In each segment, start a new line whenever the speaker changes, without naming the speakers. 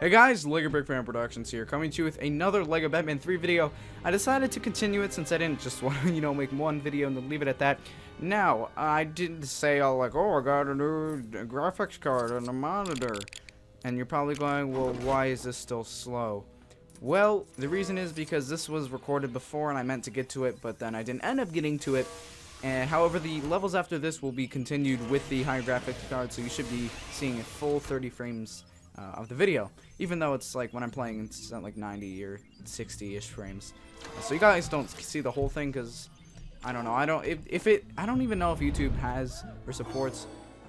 Hey guys, LEGO Brick Fan Productions here, coming to you with another LEGO Batman 3 video. I decided to continue it since I didn't just want to, make one video and then leave it at that. Now, I didn't say all like, oh, I got a new graphics card and a monitor. And you're probably going, well, why is this still slow? Well, the reason is because this was recorded before and I meant to get to it, but then I didn't end up getting to it. And however, the levels after this will be continued with the higher graphics card, so you should be seeing a full 30 frames of the video, even though it's like when I'm playing it's at like 90 or 60-ish frames. So you guys don't see the whole thing because I don't know. I don't even know if YouTube has or supports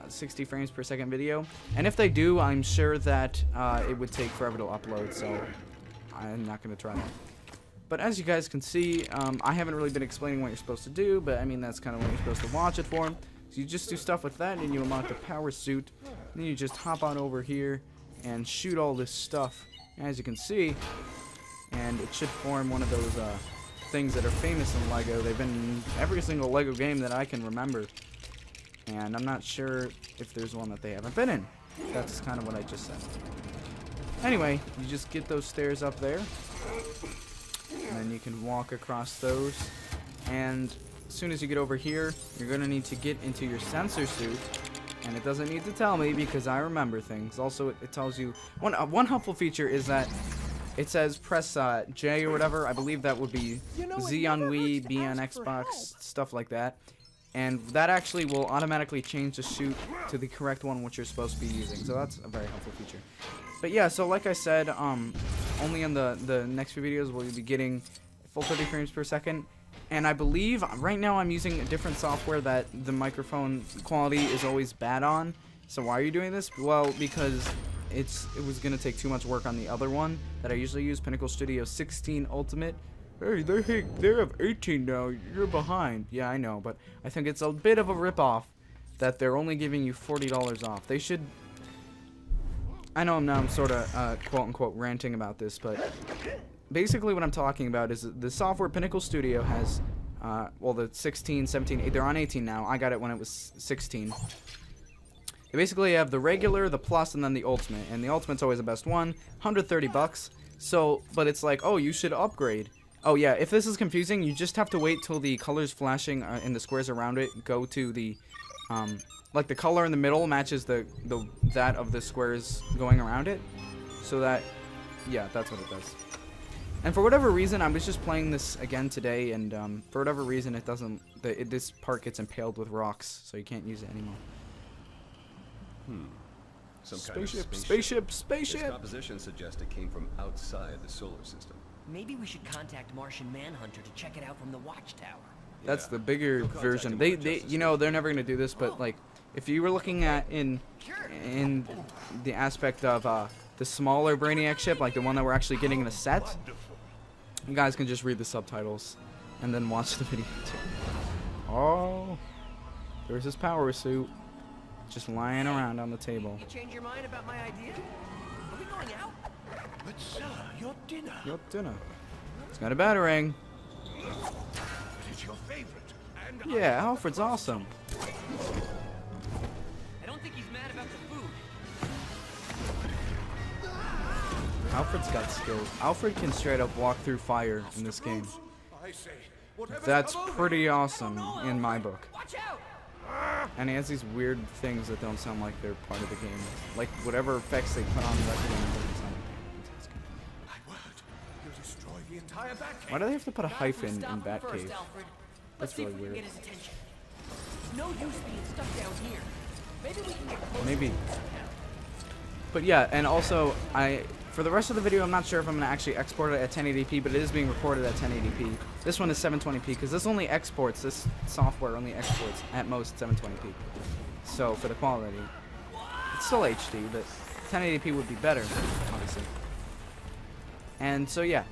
60 frames per second video, and if they do, I'm sure that it would take forever to upload. So I'm not gonna try that. But as you guys can see, I haven't really been explaining what you're supposed to do, but I mean that's kind of what you're supposed to watch it for. So you just do stuff with that, and you unlock the power suit. Then you just hop on over here and shoot all this stuff, as you can see, and it should form one of those things that are famous in LEGO. They've been in every single LEGO game that I can remember, and I'm not sure if there's one that they haven't been in. That's kind of what I just said. Anyway, you just get those stairs up there, and then you can walk across those, and as soon as you get over here, you're going to need to get into your sensor suit. And it doesn't need to tell me because I remember things. Also, it tells you one helpful feature is that it says press J or whatever. I believe that would be Z on Wii, B on Xbox, stuff like that. And that actually will automatically change the suit to the correct one which you're supposed to be using. So that's a very helpful feature. But yeah, so like I said, only in the next few videos will you be getting full 30 frames per second. And I believe right now I'm using a different software that the microphone quality is always bad on. So why are you doing this? Well, because it was going to take too much work on the other one that I usually use, Pinnacle Studio 16 Ultimate. Hey, they have 18 now. You're behind. Yeah, I know, but I think it's a bit of a ripoff that they're only giving you $40 off. They should... I know I'm sort of quote-unquote ranting about this, but... basically what I'm talking about is the software Pinnacle Studio has, well, the 16, 17, they're on 18 now. I got it when it was 16. They basically have the regular, the plus, and then the ultimate. And the ultimate's always the best one, 130 bucks. So, but it's like, oh, you should upgrade. Oh yeah, if this is confusing, you just have to wait till the colors flashing in the squares around it go to the, like the color in the middle matches that of the squares going around it. So that, yeah, that's what it does. And for whatever reason, I was just playing this again today, and for whatever reason, it doesn't. This part gets impaled with rocks, so you can't use it anymore.
Some
Spaceship!
Its composition suggests it came from outside the solar system.
Maybe we should contact Martian Manhunter to check it out from the watchtower.
That's the bigger version. They're never gonna do this, but like, if you were looking at in the aspect of the smaller Brainiac ship, like the one that we're actually getting in the set. You guys can just read the subtitles and then watch the video too. Oh, there's his power suit just lying around on the table.
You change your mind about my idea? Are we going out?
But sir, your dinner.
Your dinner. It's got a batarang.
It is your favorite. And
yeah, Alfred's awesome.
I don't think he's mad about the food.
Alfred's got skills. Alfred can straight up walk through fire in this game. That's pretty awesome in my book.
Watch out!
And he has these weird things that don't sound like they're part of the game. Like whatever effects they put on the rest of them doesn't sound like
my word, you destroy the entire Batcave.
why do they have to put a hyphen in Batcave?
Let's
That's really
see if we
weird.
can get his attention. No use being stuck down here. Maybe we can get closer.
Maybe. But yeah, and also for the rest of the video, I'm not sure if I'm going to actually export it at 1080p, but it is being recorded at 1080p. This one is 720p, because this software only exports at most 720p. So, for the quality, it's still HD, but 1080p would be better, obviously. And so, yeah.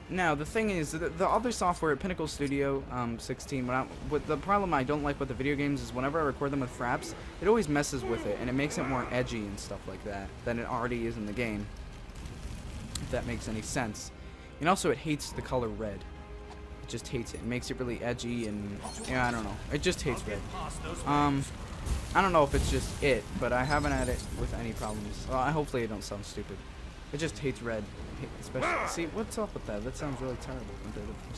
Now, the thing is, the other software at Pinnacle Studio 16, what the problem I don't like with the video games is whenever I record them with fraps, it always messes with it, and it makes it more edgy and stuff like that than it already is in the game. If that makes any sense. And also, it hates the color red. It just hates it. It makes it really edgy, and yeah, I don't know. It just hates red. I don't know if it's just it, but I haven't had it with any problems. Well, hopefully, I don't sound stupid. It just hates red. Especially, see, what's up with that? That sounds really terrible compared to the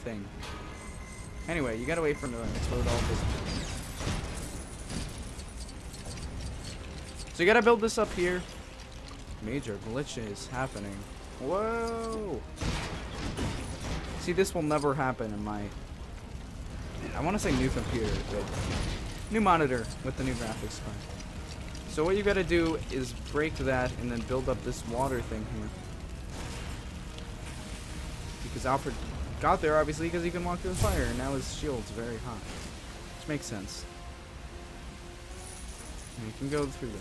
thing. Anyway, you gotta wait for him to explode all this. So you gotta build this up here. Major glitches happening. Whoa! See, this will never happen in my... I want to say new computer, but new monitor with the new graphics card. So what you gotta do is break that and then build up this water thing here. Because Alfred got there, obviously, because he can walk through the fire, and now his shield's very hot. Which makes sense. And you can go through there.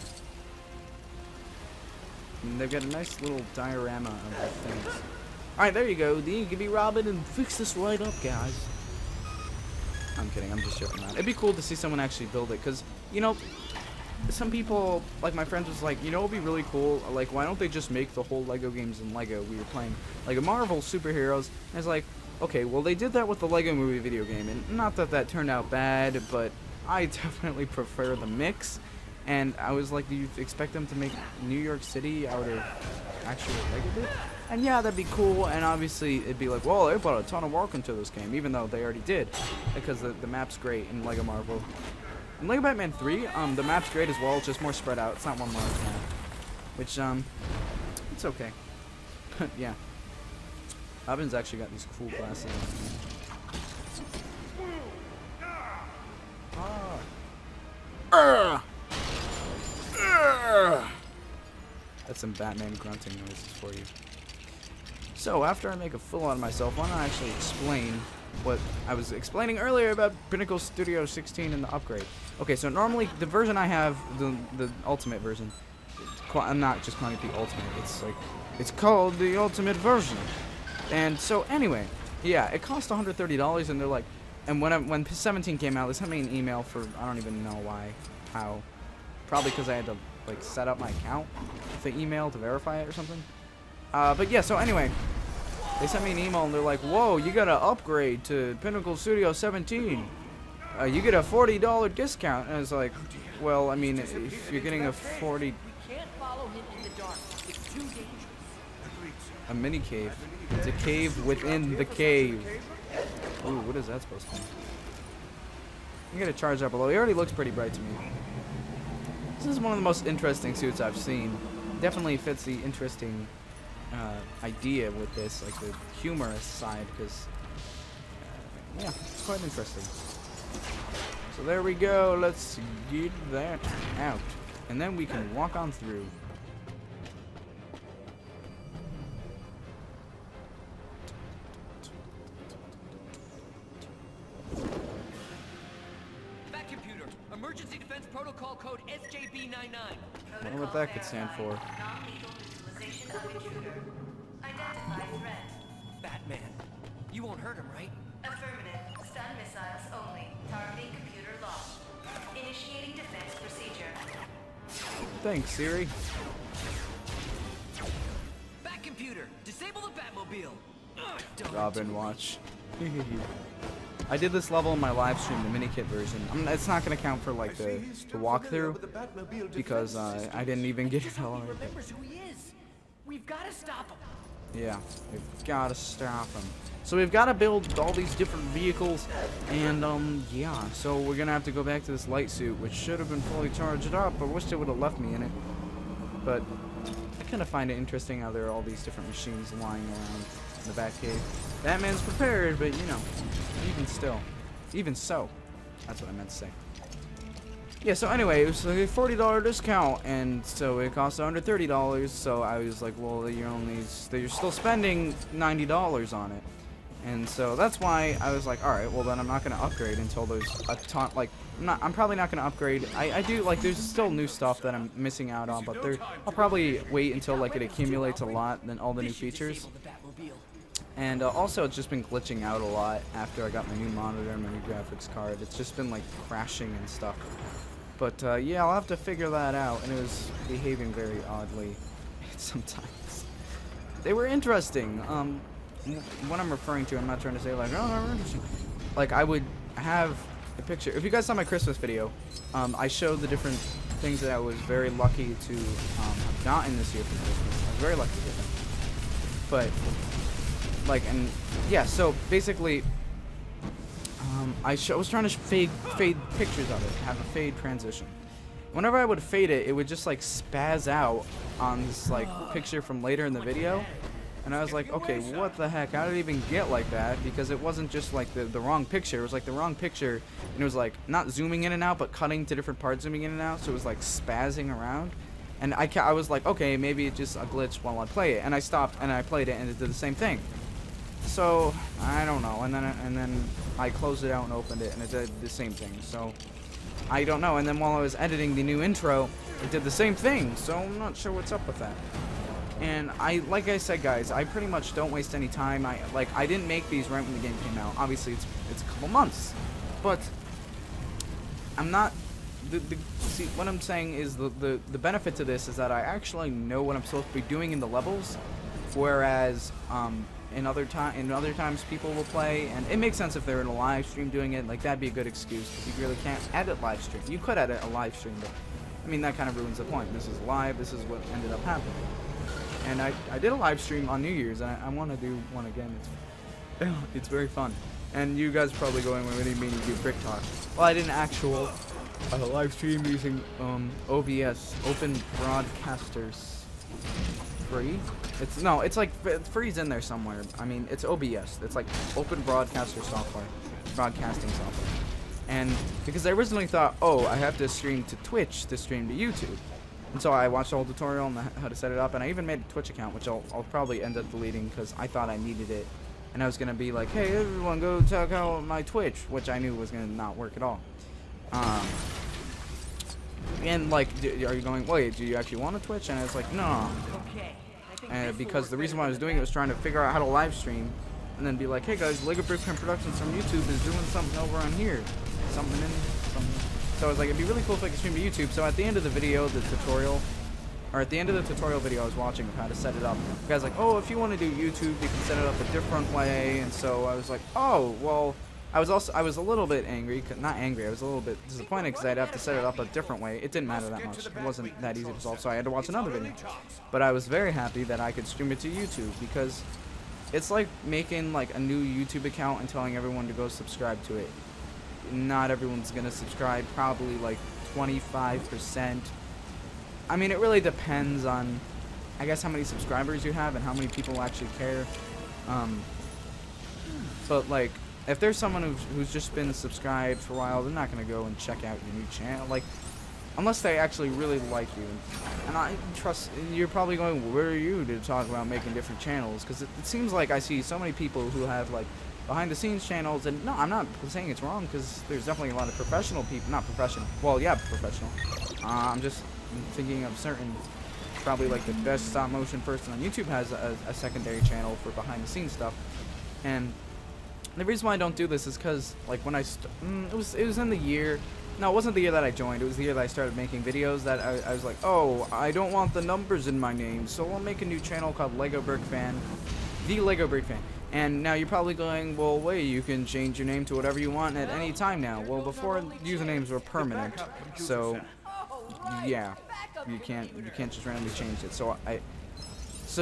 And they've got a nice little diorama of the things. Alright, there you go. Then you can be Robin and fix this right up, guys. I'm kidding, I'm just joking around. It'd be cool to see someone actually build it, because, you know, some people, like my friends was like, you know, it'd be really cool, like, why don't they just make the whole Lego games in Lego? We were playing, like, a Marvel superheroes, and it's like, okay, well, they did that with the Lego Movie video game, and not that that turned out bad, but I definitely prefer the mix. And I was like, do you expect them to make New York City out of actual Lego bit? And yeah, that'd be cool, and obviously it'd be like, well, they put a ton of work into this game, even though they already did, because the map's great in Lego Marvel. In Lego Batman 3, the map's great as well, it's just more spread out, it's not one large map. Which, it's okay. But yeah. Robin's actually got these cool glasses on. That's some Batman grunting noises for you. So, after I make a fool out of myself, why not actually explain what I was explaining earlier about Pinnacle Studio 16 and the upgrade. Okay, so normally, the version I have, the Ultimate version, I'm not just calling it the Ultimate, it's like, it's called the Ultimate version. And so, anyway, yeah, it cost $130, and they're like, and when 17 came out, they sent me an email for, I don't even know why, how, probably because I had to, like, set up my account with the email to verify it or something. But yeah, so anyway, they sent me an email and they're like, whoa, you gotta upgrade to Pinnacle Studio 17. You get a $40 discount. And I was like, well, I mean, if you're getting a 40...
We can't follow him in the dark. It's too dangerous.
A mini cave. It's a cave within the cave. Ooh, what is that supposed to be? You gotta charge up below. He already looks pretty bright to me. This is one of the most interesting suits I've seen. Definitely fits the interesting idea with this, like the humorous side, because yeah, it's quite interesting. So there we go. Let's get that out, and then we can walk on through.
Back computer. Emergency Defense Protocol Code SJB99.
I wonder what that could stand for.
Non-lethal neutralization of intruder. Identify threat.
Batman. You won't hurt him, right?
Affirmative. Stun missiles only. Targeting computer locked. Initiating defense procedure.
Thanks, Siri.
Back computer. Disable the Batmobile. Ugh,
Robin watch. I did this level in my live stream, the mini-kit version. It's not going to count for like the walkthrough because I didn't even get it all.
He remembers who he is. We've got to stop him.
Yeah, we've got to stop him. So we've got to build all these different vehicles, and yeah, so we're going to have to go back to this light suit, which should have been fully charged up. I wish they would have left me in it. But I kind of find it interesting how there are all these different machines lying around in the Batcave. Batman's prepared, but you know, even so, that's what I meant to say. Yeah, so anyway, it was like a $40 discount, and so it cost $130. So I was like, well, you're still spending $90 on it, and so that's why I was like, all right, well then I'm not gonna upgrade until there's a ton. Like, I'm probably not gonna upgrade. I do like there's still new stuff that I'm missing out on, but I'll probably wait until like it accumulates a lot, then all the new features. And also, it's just been glitching out a lot after I got my new monitor and my new graphics card. It's just been like crashing and stuff. But yeah, I'll have to figure that out. And it was behaving very oddly sometimes. They were interesting. What I'm referring to, I'm not trying to say like, oh, they're interesting. Like I would have a picture. If you guys saw my Christmas video, I showed the different things that I was very lucky to gotten this year for Christmas. I was very lucky to get them. But, like, and yeah, so basically, I was trying to fade pictures of it, have a fade transition. Whenever I would fade it, it would just like spaz out on this like picture from later in the video. And I was like, okay, what the heck? How did it even get like that? Because it wasn't just like the wrong picture. It was like the wrong picture, and it was like not zooming in and out, but cutting to different parts, zooming in and out. So it was like spazzing around. And I was like, okay, maybe it's just a glitch while I play it. And I stopped and I played it, and it did the same thing. So I don't know. And then I closed it out and opened it, and it did the same thing. So I don't know. And then while I was editing the new intro, it did the same thing. So I'm not sure what's up with that. And like I said, guys, I pretty much don't waste any time. I didn't make these right when the game came out. Obviously, it's a couple months, but I'm not. See, what I'm saying is the benefit to this is that I actually know what I'm supposed to be doing in the levels, whereas in other times people will play, and it makes sense if they're in a live stream doing it. Like that'd be a good excuse because you really can't edit live stream. You could edit a live stream, but I mean that kind of ruins the point. This is live. This is what ended up happening. And I did a live stream on New Year's, and I want to do one again. It's very fun. And you guys are probably going, what do you mean you do Brick Talk? Well, I did an actual live stream using OBS, Open Broadcasters. Free? It's like free's in there somewhere. I mean, it's OBS. It's like Open Broadcaster software, broadcasting software. And because I originally thought, oh, I have to stream to Twitch to stream to YouTube. And so I watched the whole tutorial on how to set it up, and I even made a Twitch account, which I'll probably end up deleting because I thought I needed it. And I was going to be like, hey, everyone, go check out my Twitch, which I knew was going to not work at all. And, like, are you going, wait, do you actually want a Twitch? And I was like, no. Because the reason why I was doing it was trying to figure out how to live stream and then be like, hey, guys, Lego Brick Pen Productions from YouTube is doing something over on here. Something. So I was like, it'd be really cool if I could stream to YouTube. So at the end of the video, the tutorial video I was watching of how to set it up, the guy's like, oh, if you want to do YouTube, you can set it up a different way. And so I was like, oh, well, I was a little bit angry, not angry, I was a little bit disappointed because I'd have to set it up a different way. It didn't matter that much. It wasn't that easy to solve, so I had to watch another video. But I was very happy that I could stream it to YouTube because it's like making like a new YouTube account and telling everyone to go subscribe to it. Not everyone's gonna subscribe, probably like 25%. I mean, it really depends on, I guess, how many subscribers you have and how many people actually care. But like, if there's someone who's just been subscribed for a while, they're not gonna go and check out your new channel, like, unless they actually really like you. And I trust, you're probably going, well, where are you to talk about making different channels? Because it seems like I see so many people who have like behind the scenes channels, and no, I'm not saying it's wrong because there's definitely a lot of professional people, not professional, well, yeah, professional. I'm just thinking of certain, probably like the best stop motion person on YouTube has a secondary channel for behind the scenes stuff. And the reason why I don't do this is because like when it was in the year, no, it wasn't the year that I joined, it was the year that I started making videos that I was like, oh, I don't want the numbers in my name, so I'll make a new channel called Lego Brick Fan, the Lego Brick Fan. And now you're probably going, well, wait, you can change your name to whatever you want at any time now. Well, before usernames were permanent, so yeah, you can't just randomly change it. So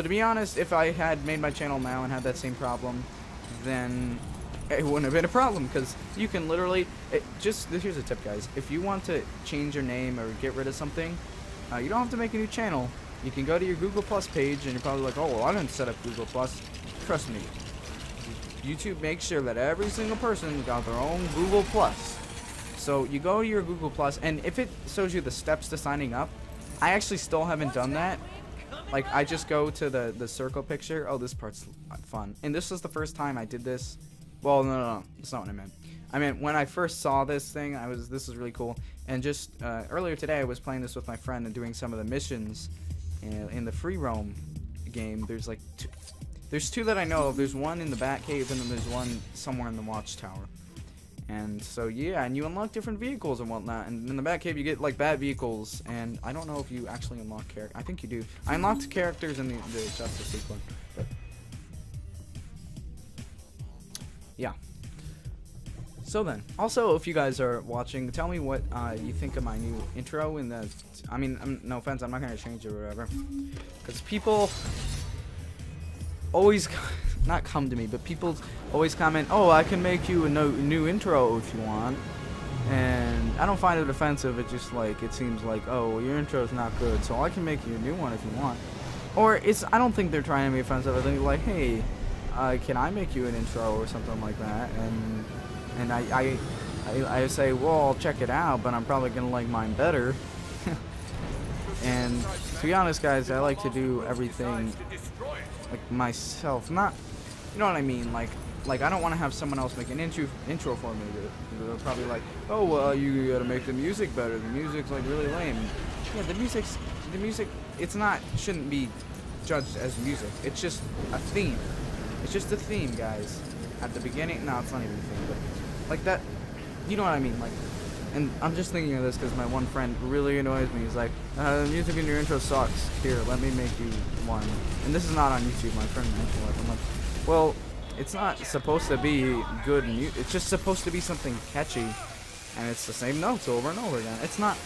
to be honest, if I had made my channel now and had that same problem, then it wouldn't have been a problem because you can literally here's a tip, guys. If you want to change your name or get rid of something, you don't have to make a new channel. You can go to your Google Plus page, and you're probably like, oh, well, I didn't set up Google Plus. Trust me. YouTube makes sure that every single person got their own Google Plus. So you go to your Google Plus, and if it shows you the steps to signing up, I actually still haven't done that. Like, I just go to the circle picture. Oh, this part's fun. And this was the first time I did this. Well, no, that's not what I meant. I meant when I first saw this thing, this is really cool. And just earlier today, I was playing this with my friend and doing some of the missions in the free roam game. There's like there's two that I know of. There's one in the Batcave, and then there's one somewhere in the Watchtower. And so yeah, and you unlock different vehicles and whatnot. And in the Batcave, you get like bad vehicles. And I don't know if you actually unlock characters. I think you do. I unlocked characters in the Justice League one. But yeah. So then, also, if you guys are watching, tell me what you think of my new intro. In the, I mean, no offense, I'm not gonna change it or whatever, because people always, not come to me, but people always comment, "Oh, I can make you a new intro if you want," and I don't find it offensive. It just like it seems like, "Oh, your intro is not good, so I can make you a new one if you want." Or it's, I don't think they're trying to be offensive. I think like, "Hey, can I make you an intro or something like that?" And I say, well, I'll check it out, but I'm probably gonna like mine better. And to be honest, guys, I like to do everything like myself. Not, you know what I mean? Like I don't want to have someone else make an intro for me. They're probably like, oh, well, you gotta make the music better. The music's like really lame. Yeah, the music, it's not, shouldn't be judged as music. It's just a theme. It's just a theme, guys. At the beginning, no, it's not even a theme, but like that, you know what I mean? Like, and I'm just thinking of this because my one friend really annoys me. He's like, the music in your intro sucks. Here, let me make you one. And this is not on YouTube. My friend mentioned it. I'm like, well, it's not supposed to be good music. It's just supposed to be something catchy, and it's the same notes over and over again. It's not.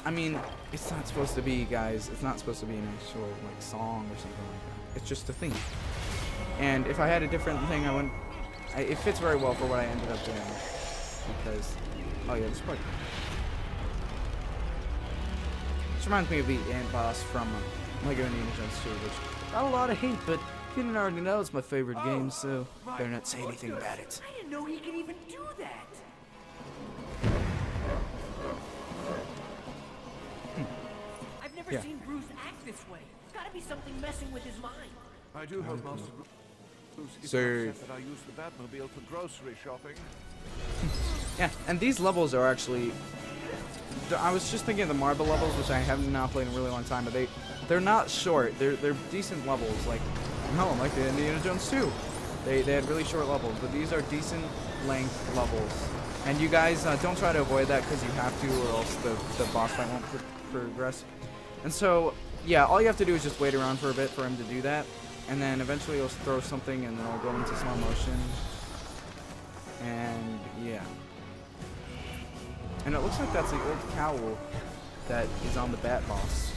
I mean, it's not supposed to be, guys. It's not supposed to be an actual like song or something like that. It's just a theme. And if I had a different thing, I wouldn't. It fits very well for what I ended up doing. Because, oh yeah, this part. This reminds me of the ant boss from Lego Indiana Jones 2, which got a lot of hate, but if you didn't already know, it's my favorite game, so better not say anything about it.
I didn't know he could even do that. I've never seen Bruce act this way. There's gotta be something messing with his mind.
I do hope Master Bruce is
Sir.
upset that I use the Batmobile for grocery shopping.
Yeah, and these levels are actually. I was just thinking of the marble levels, which I haven't now played in a really long time, but they're not short. They're decent levels. Like, no, like the Indiana Jones 2. They had really short levels, but these are decent length levels. And you guys don't try to avoid that because you have to, or else the boss fight won't progress. And so, yeah, all you have to do is just wait around for a bit for him to do that, and then eventually he'll throw something, and then it'll go into slow motion. And yeah. And it looks like that's the old cowl that is on the Bat Boss.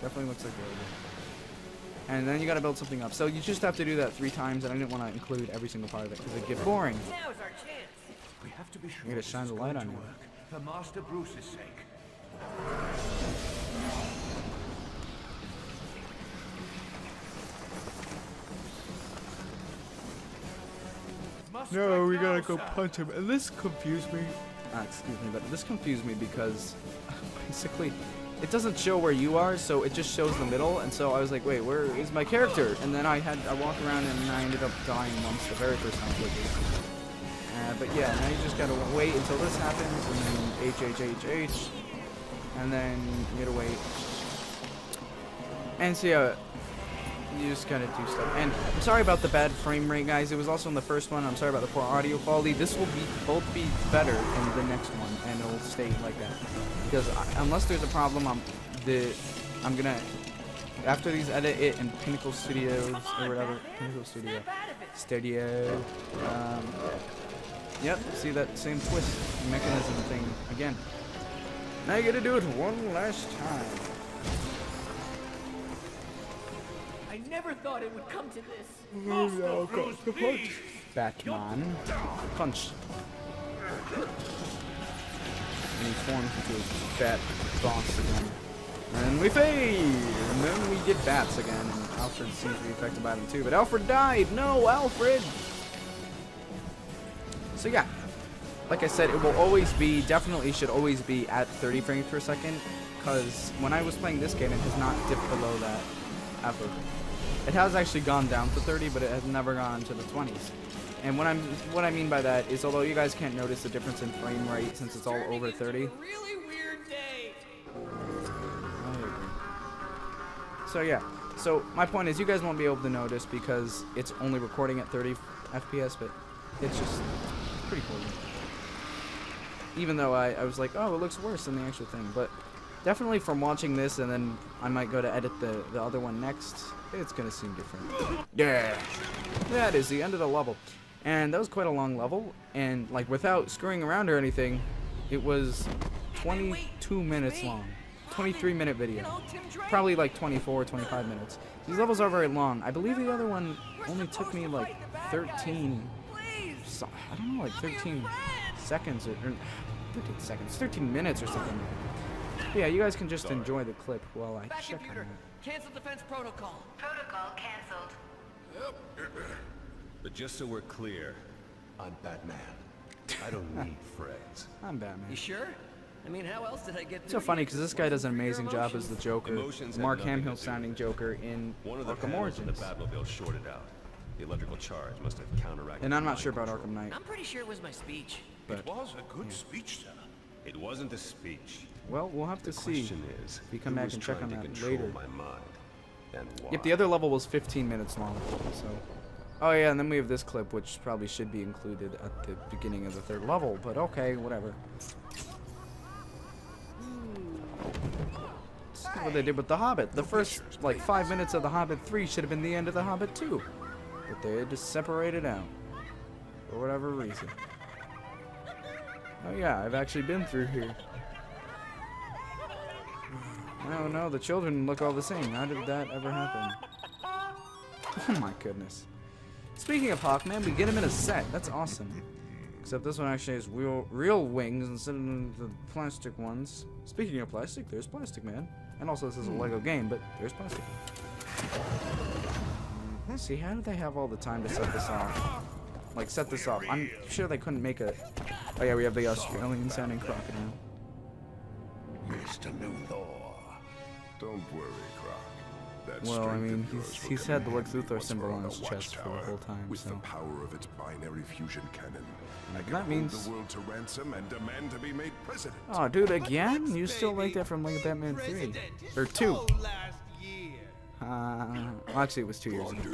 Definitely looks like it. And then you gotta build something up. So you just have to do that 3 times, and I didn't want to include every single part of it because it'd get boring.
Now's our chance.
We have to be sure
You gotta
this
shine
is
the light
going
on
to
it.
work for Master Bruce's sake.
No, we gotta go punch him. And this confused me. Excuse me, but this confused me because basically it doesn't show where you are, so it just shows the middle. And so I was like, wait, where is my character? And then I walked around and I ended up dying once the very first time I played this. But yeah, now you just gotta wait until this happens, and then H, and then you gotta wait. And so yeah, you just gotta do stuff. And I'm sorry about the bad frame rate, guys. It was also in the first one. I'm sorry about the poor audio quality. This will both be better in the next one, and it'll stay like that. Because unless there's a problem, I'm gonna, after these, edit it in Pinnacle Studios or whatever. Pinnacle Studio. Yep. See that same twist mechanism thing again. Now you gotta do it one last time.
I never thought it would come to this.
Batman. Punch. And he forms into a bat boss again. And we fade! And then we get bats again. And Alfred seems to be affected by them too. But Alfred died! No, Alfred! So yeah. Like I said, it will always be, definitely should always be at 30 frames per second. Because when I was playing this game, it has not dipped below that ever. It has actually gone down to 30, but it has never gone to the 20s. And what I mean by that is, although you guys can't notice the difference in frame rate since it's all over 30.
A really weird day.
I agree. So yeah. So my point is, you guys won't be able to notice because it's only recording at 30 FPS, but it's just pretty cool. Even though I was like, oh, it looks worse than the actual thing, but definitely from watching this, and then I might go to edit the other one next, it's gonna seem different. Yeah, that is the end of the level. And that was quite a long level, and like without screwing around or anything, it was 22 minutes long. 23-minute video. Probably like 24 or 25 minutes. These levels are very long. I believe the other one only took me like 13, I don't know, like 13 seconds or 13 seconds, 13 minutes or something. But yeah, you guys can just enjoy the clip while I check on it.
Cancel defense protocol.
Protocol cancelled.
But just so we're clear, I'm Batman. I don't need friends.
I'm Batman.
You sure? I mean, how else did I get
It's so funny because this guy does an amazing job as the Joker,
Emotions
Mark
have nothing to
Hamill
do
sounding
with it.
Joker in
One of the
Arkham
panels in the
Origins.
Batmobile shorted out. The electrical charge must have counteracted.
And I'm not
mind
sure about
control.
Arkham Knight.
I'm pretty sure it was my speech.
But
It was a good speech, sir.
It wasn't a speech.
well, we'll have to
The
see.
question is,
we come
who
back
was
and check
trying
on
to
that
control
later.
my mind, and why?
Yep, the other level was 15 minutes long. So, oh yeah, and then we have this clip, which probably should be included at the beginning of the third level. But okay, whatever. This is what they did with The Hobbit. The first, like, 5 minutes of The Hobbit 3 should have been the end of The Hobbit 2. But they had to separate it out. For whatever reason. Oh yeah, I've actually been through here. Oh no, the children look all the same. How did that ever happen? Oh my goodness. Speaking of Hawkman, we get him in a set. That's awesome. Except this one actually has real wings instead of the plastic ones. Speaking of plastic, there's Plastic Man. And also this is a Lego game, but there's plastic. Let's see, how did they have all the time to set this off? Like, set this off. I'm sure they couldn't make a... Oh yeah, we have the Australian sounding crocodile.
Mr. Luthor.
Don't worry, Croc. That
Well, I
strength
mean,
of yours will
he's
come
had the
in
Lex
handy
Luthor
once
symbol
we're
on
the
his chest for the
Watchtower.
whole time,
With
so...
the power of its binary fusion cannon, I can
That
hold
means-
the world to ransom and demand to be made president.
Oh, dude, again? You still like that from Lego Batman 3? Or 2? Well, actually, it was 2 years ago.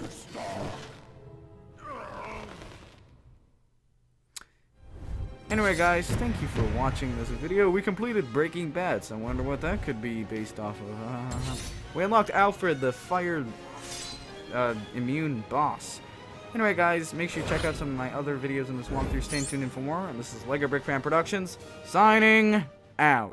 Anyway, guys, thank you for watching this video. We completed Breaking Bad, so I wonder what that could be based off of. We unlocked Alfred, the fire immune boss. Anyway, guys, make sure you check out some of my other videos in this walkthrough. Stay tuned in for more. And this is Lego Brick Fan Productions, signing out.